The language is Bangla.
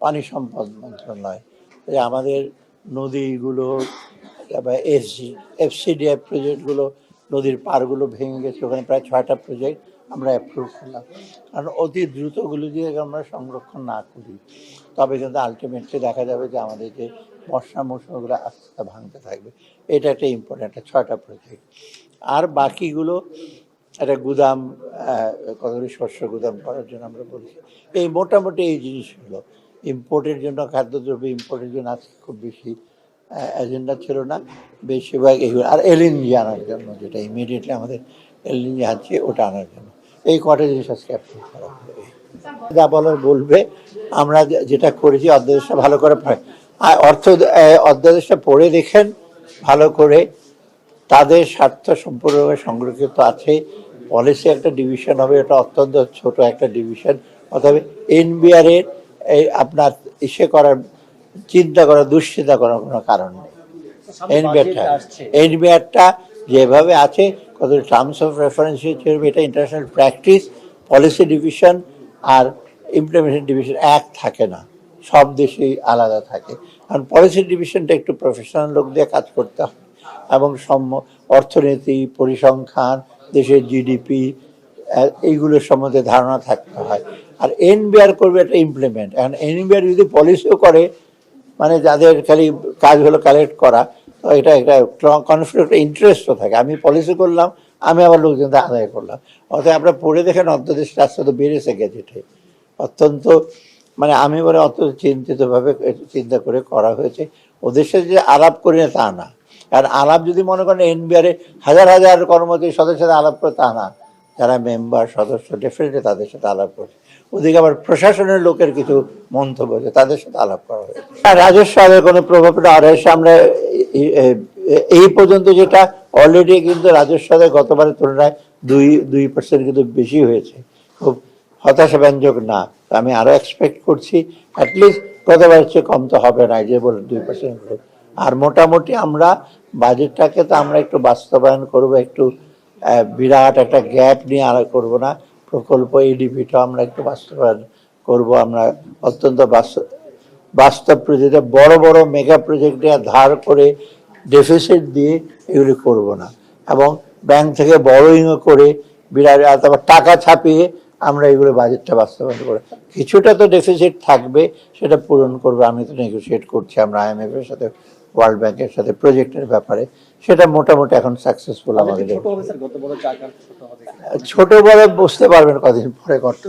পানি সম্পদ মন্ত্রণালয়, যে আমাদের নদীগুলো বা এফসিডিএফ প্রজেক্টগুলো, নদীর পাড়গুলো ভেঙে গেছে, ওখানে প্রায় 6টা প্রজেক্ট আমরা অ্যাপ্রুভ করলাম। কারণ অতি দ্রুতগুলো দিয়ে আমরা সংরক্ষণ না করি, তবে কিন্তু আলটিমেটলি দেখা যাবে যে আমাদের যে বর্ষা মৌসুমগুলো আস্তে আস্তে ভাঙতে থাকবে। এটা একটা ইম্পর্টেন্ট, 6টা প্রজেক্ট। আর বাকিগুলো একটা গুদাম, কতগুলি শস্য গুদাম করার জন্য আমরা বলছি। এই মোটামুটি এই জিনিসগুলো ইম্পোর্টের জন্য, খাদ্যদ্রব্য ইম্পোর্টের জন্য আজকে খুব বেশি এজেন্ডা ছিল না, বেশিরভাগ এইগুলো। আর এলএনজি আনার জন্য, যেটা ইমিডিয়েটলি আমাদের এলএনজি আছে, ওটা আনার জন্য এই কটা জিনিস আজকে অ্যাপ্রুভ করা হবে। যা বলার বলবে। আমরা যেটা করেছি অধ্যাদেশটা ভালো করে অধ্যাদেশটা পড়ে দেখেন ভালো করে, তাদের স্বার্থ সম্পূর্ণভাবে সংরক্ষিত আছে। পলিসি একটা ডিভিশন হবে, এটা অত্যন্ত ছোট একটা ডিভিশন, অথবা এনবিআর এর আপনার করার চিন্তা করার, দুশ্চিন্তা করার কোনো কারণ নেই। এনবিআরটা যেভাবে আছে, কত টার্মস অফ রেফারেন্স হিসেবে, এটা ইন্টারন্যাশনাল প্র্যাকটিস। পলিসি ডিভিশন আর ইমপ্লিমেন্টেশন ডিভিশন এক থাকে না, সব দেশেই আলাদা থাকে। কারণ পলিসি ডিভিশনটা একটু প্রফেশনাল লোক দিয়ে কাজ করতে হয়, এবং অর্থনীতি, পরিসংখ্যান, দেশের জিডিপি, এইগুলোর সম্বন্ধে ধারণা থাকতে হয়। আর এনবিআর করবে এটা ইমপ্লিমেন্ট। এখন এনবিআর যদি পলিসিও করে, মানে যাদের খালি কাজ হলো কালেক্ট করা, তো এটা একটা কনফ্লিক্ট ইন্টারেস্টও থাকে। আমি পলিসি করলাম, আমি আবার লোকজনদের আদায় করলাম। অর্থাৎ আপনারা পড়ে দেখেন অধ্যাদেশ রাস্তা তো বেড়েছে গেজেটে, অত্যন্ত, মানে আমি বলে অত্যন্ত চিন্তিতভাবে চিন্তা করে করা হয়েছে। ওদের সাথে যে আলাপ করি না তা না, কারণ আলাপ যদি মনে করেন এনবিআরে হাজার হাজার কর্মচারী সদস্যের সাথে আলাপ করে তা না, যারা মেম্বার সদস্য ডেফিনেটলি তাদের সাথে আলাপ করছে। ওদিকে আবার প্রশাসনের লোকের কিছু মন্তব্য আছে, তাদের সাথে আলাপ করা হয়েছে। রাজস্ব আয়ের কোনো প্রভাব রাজস্ব আমরা এই পর্যন্ত যেটা অলরেডি কিন্তু রাজস্ব আয় গতবারের তুলনায় 2% কিন্তু বেশি হয়েছে, খুব হতাশাব্যঞ্জক না। আমি আরো এক্সপেক্ট করছি অ্যাটলিস্ট গতবারের চেয়ে কম তো হবে না, যে বলে 2% গ্রোথ। আর মোটামুটি আমরা বাজেটটাকে তো আমরা একটু বাস্তবায়ন করবো, একটু বিরাট একটা গ্যাপ নিয়ে আর করবো না। প্রকল্প এডিপিটা আমরা একটু বাস্তবায়ন করব। আমরা অত্যন্ত বাস্তব প্রজেক্টে, বড় বড় মেগা প্রজেক্টে ধার করে ডেফিসিট দিয়ে এগুলি করব না, এবং ব্যাংক থেকে বড়োইংও করে বিরাট আবার টাকা ছাপিয়ে আমরা এগুলো বাজেটটা বাস্তবায়ন করে কিছুটা তো ডেফিসিট থাকবে, সেটা পূরণ করবো। আমি তো নেগোসিয়েট করছি আমরা IMF এর সাথে, ওয়ার্ল্ড ব্যাংকের সাথে প্রজেক্টের ব্যাপারে, সেটা মোটামুটি এখন সাকসেসফুল। আমাদের ছোট বড় বুঝতে পারবেন কদিন পরে করতে